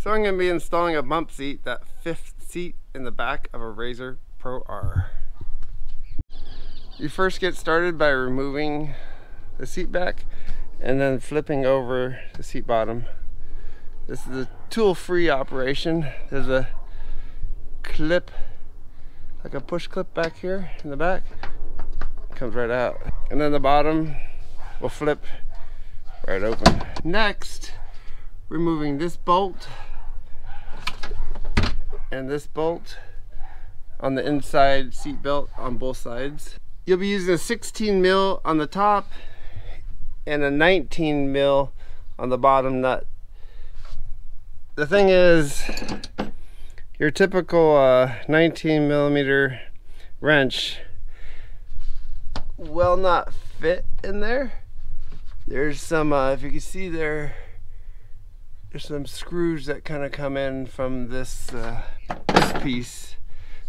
So I'm going to be installing a bump seat, that 5th seat in the back of a RZR Pro R. You first get started by removing the seat back and then flipping over the seat bottom. This is a tool-free operation. There's a clip, like a push clip back here in the back. It comes right out. And then the bottom will flip right open. Next, removing this bolt and this bolt on the inside seat belt on both sides. You'll be using a 16 mil on the top and a 19 mil on the bottom nut. The thing is, your typical 19 millimeter wrench will not fit in there. There's some, if you can see there's some screws that kind of come in from this piece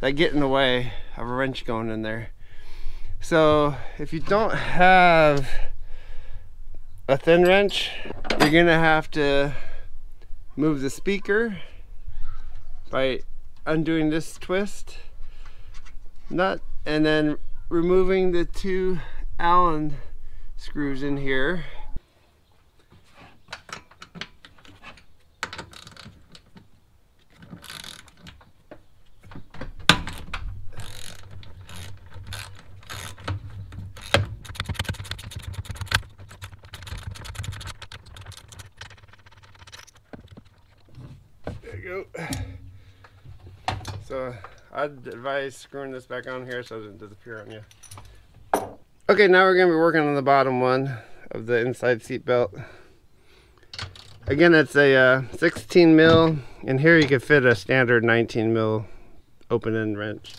that get in the way of a wrench going in there. So if you don't have a thin wrench, you're gonna have to move the speaker by undoing this twist nut and then removing the 2 Allen screws in here. There you go. So I'd advise screwing this back on here so it doesn't disappear on you. Okay, now we're going to be working on the bottom one of the inside seat belt. Again, it's a 16 mil, and here you can fit a standard 19 mil open end wrench.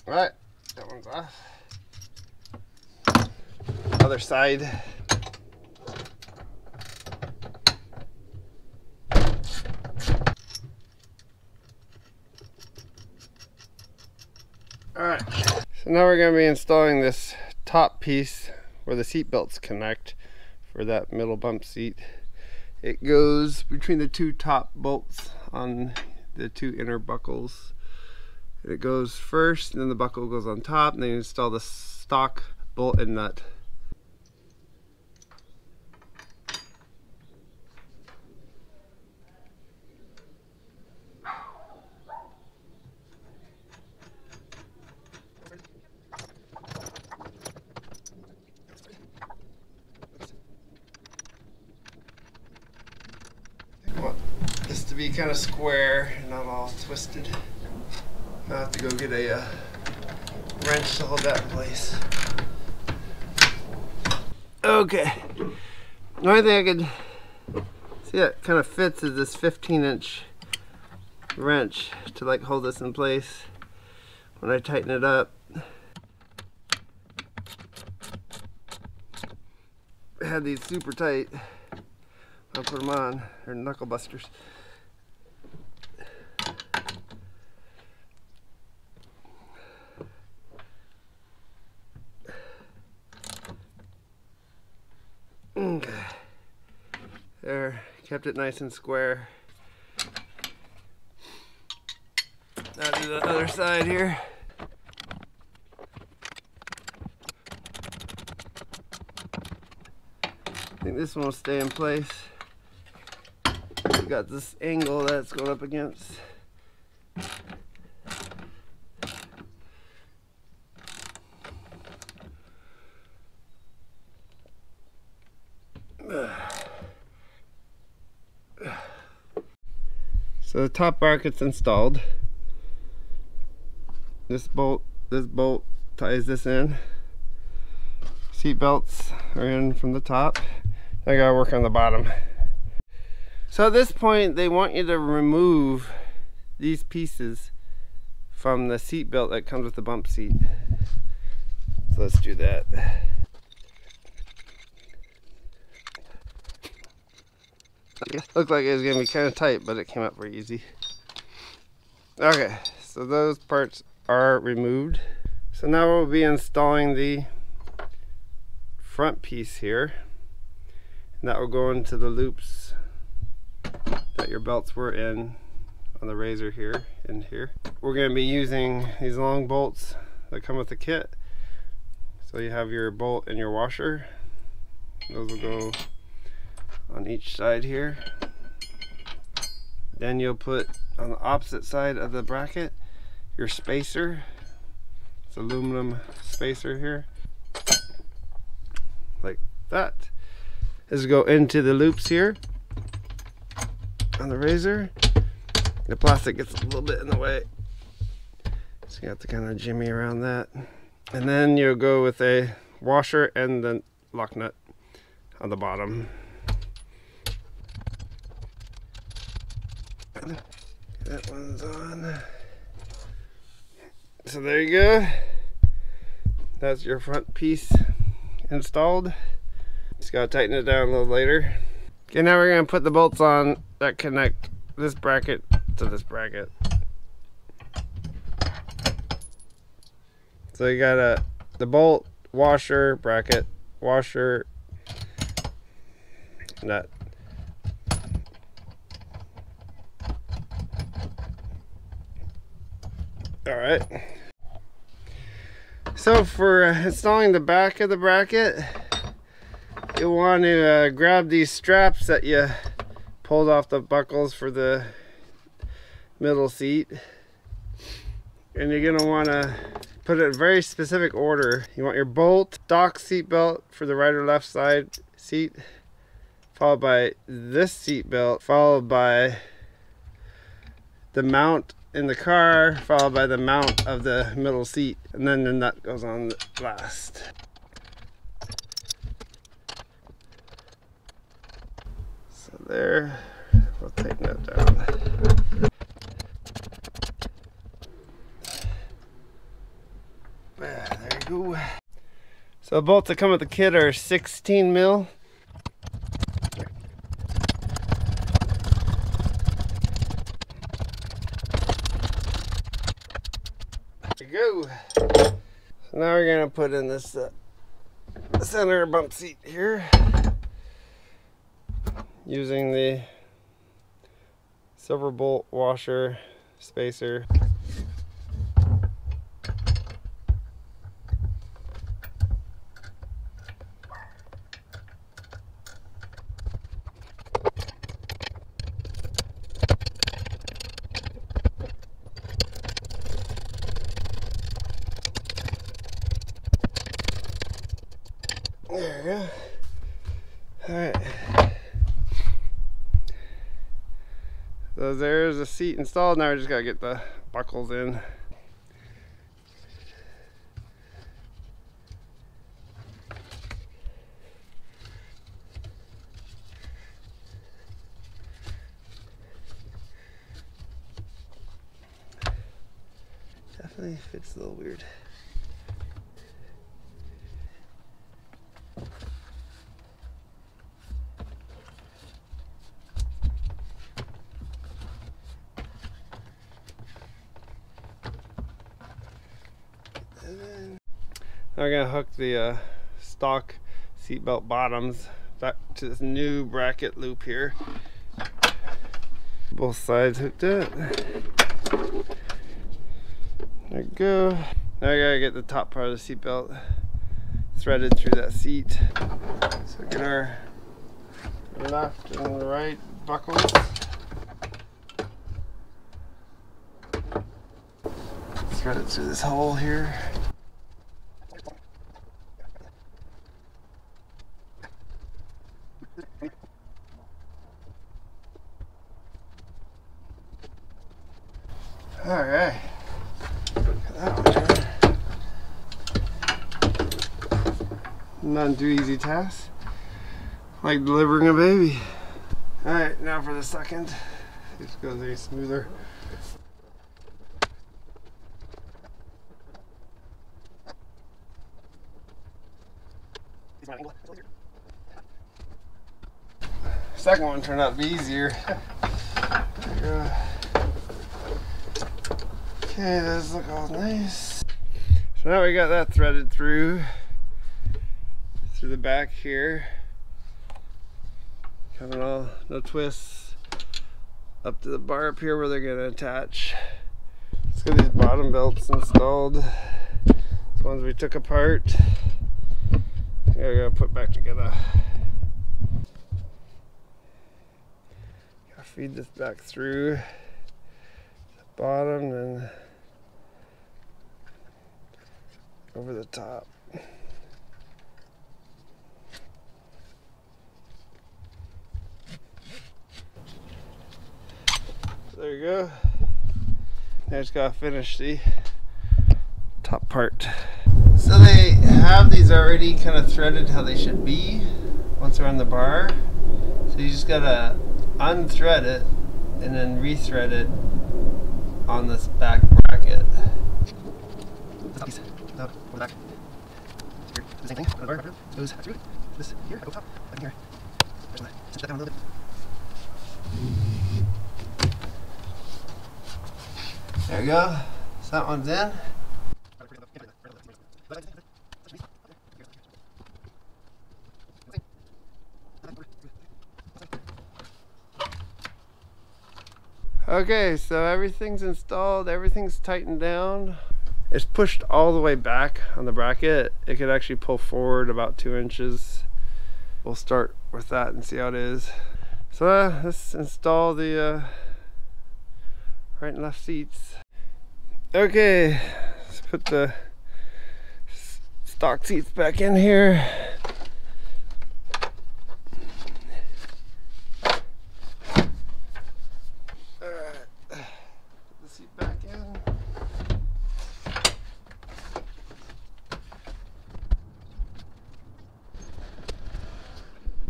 Alright, that one's off. Other side. Alright, so now we're going to be installing this top piece where the seat belts connect for that middle bump seat. It goes between the 2 top bolts on the 2 inner buckles. It goes first, and then the buckle goes on top, and then you install the stock bolt and nut. I want this to be kind of square and not all twisted. I'll have to go get a wrench to hold that in place. Okay. The only thing I could see that kind of fits is this 15-inch wrench to like hold this in place when I tighten it up. I had these super tight. I'll put them on. They're knuckle busters. Okay. There, kept it nice and square. Now do the other side here. I think this one will stay in place. We got this angle that's going up against. So the top bracket's installed. This bolt ties this in. Seat belts are in from the top. I gotta work on the bottom. So at this point, they want you to remove these pieces from the seat belt that comes with the bump seat. So let's do that. Looked like it was gonna be kind of tight, but it came out very easy. Okay, so those parts are removed. So now we'll be installing the front piece here, and that will go into the loops that your belts were in on the RZR here and here. We're going to be using these long bolts that come with the kit. So you have your bolt and your washer. Those will go on each side here. Then you'll put on the opposite side of the bracket your spacer. It's aluminum spacer here, like that. This will go into the loops here on the RZR. The plastic gets a little bit in the way, so you have to kind of jimmy around that. And then you'll go with a washer and the lock nut on the bottom. That one's on. So there you go. That's your front piece installed. Just gotta tighten it down a little later. Okay, now we're gonna put the bolts on that connect this bracket to this bracket. So you got the bolt, washer, bracket, washer, nut. All right. So for installing the back of the bracket, you'll want to grab these straps that you pulled off the buckles for the middle seat, and you're going to want to put it in a very specific order. You want your bolt, stock seat belt for the right or left side seat, followed by this seat belt, followed by the mount in the car, followed by the mount of the middle seat, and then the nut goes on last. So there, we'll tighten that down. There you go. So the bolts that come with the kit are 16 mil. There you go. So now we're gonna put in this center bump seat here using the silver bolt washer spacer. There we go. Alright. So there's the seat installed. Now we just gotta get the buckles in. Definitely fits a little weird. Now we're going to hook the stock seatbelt bottoms back to this new bracket loop here. Both sides hooked up. There you go. Now I gotta get the top part of the seatbelt threaded through that seat. So get our left and right buckles. Thread it through this hole here. Alright. Not too easy task. Like delivering a baby. Alright, now for the second. This goes any smoother. Second one turned out to be easier. Okay, those look all nice. So now we got that threaded through the back here. Coming all, no twists, up to the bar up here where they're gonna attach. Let's get these bottom belts installed. These ones we took apart. I gotta put back together. Gotta feed this back through the bottom and over the top. There you go. Now just gotta finish the top part. So they have these already kind of threaded how they should be once they're on the bar. So you just gotta unthread it and then rethread it on this back bracket. The top piece, no, on the back. Here, the same thing on the bar, goes through this here, I go top, back here. Cinch that down a little bit. There you go. So that one's in. Okay, so everything's installed, everything's tightened down. It's pushed all the way back on the bracket. It could actually pull forward about 2 inches. We'll start with that and see how it is. So let's install the right and left seats. Okay, let's put the stock seats back in here. Alright, put the seat back in.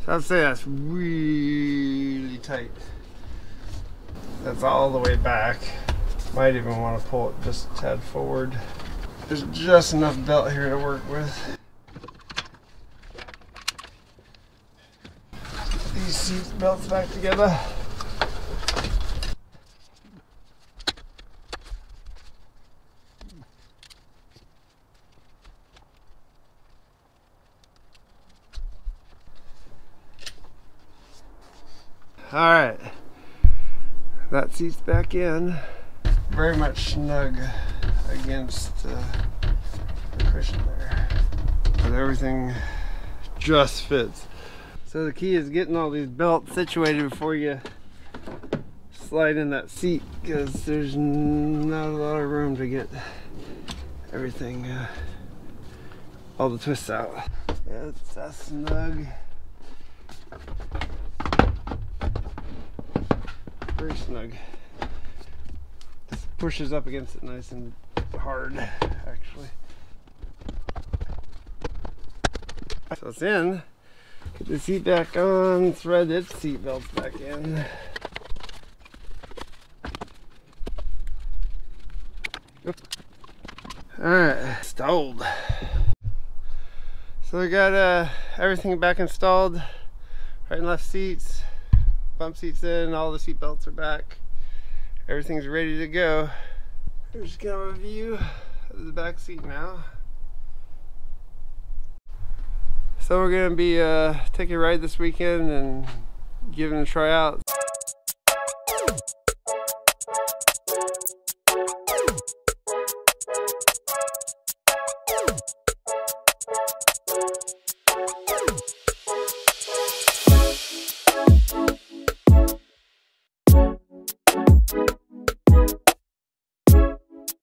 So I'd say that's really tight. That's all the way back. Might even want to pull it just a tad forward. There's just enough belt here to work with. These seat belts back together. All right, that seat's back in. Very much snug against the cushion there. But everything just fits. So the key is getting all these belts situated before you slide in that seat, because there's not a lot of room to get everything, all the twists out. Yeah, it's that snug. Very snug. This pushes up against it nice and hard, actually. So it's in. Get the seat back on, thread its seat belts back in. Alright, installed. So we got everything back installed. Right and left seats. Bump seats in, all the seat belts are back. Everything's ready to go. We're just gonna have a view of the back seat now. So we're gonna be taking a ride this weekend and giving it a try out.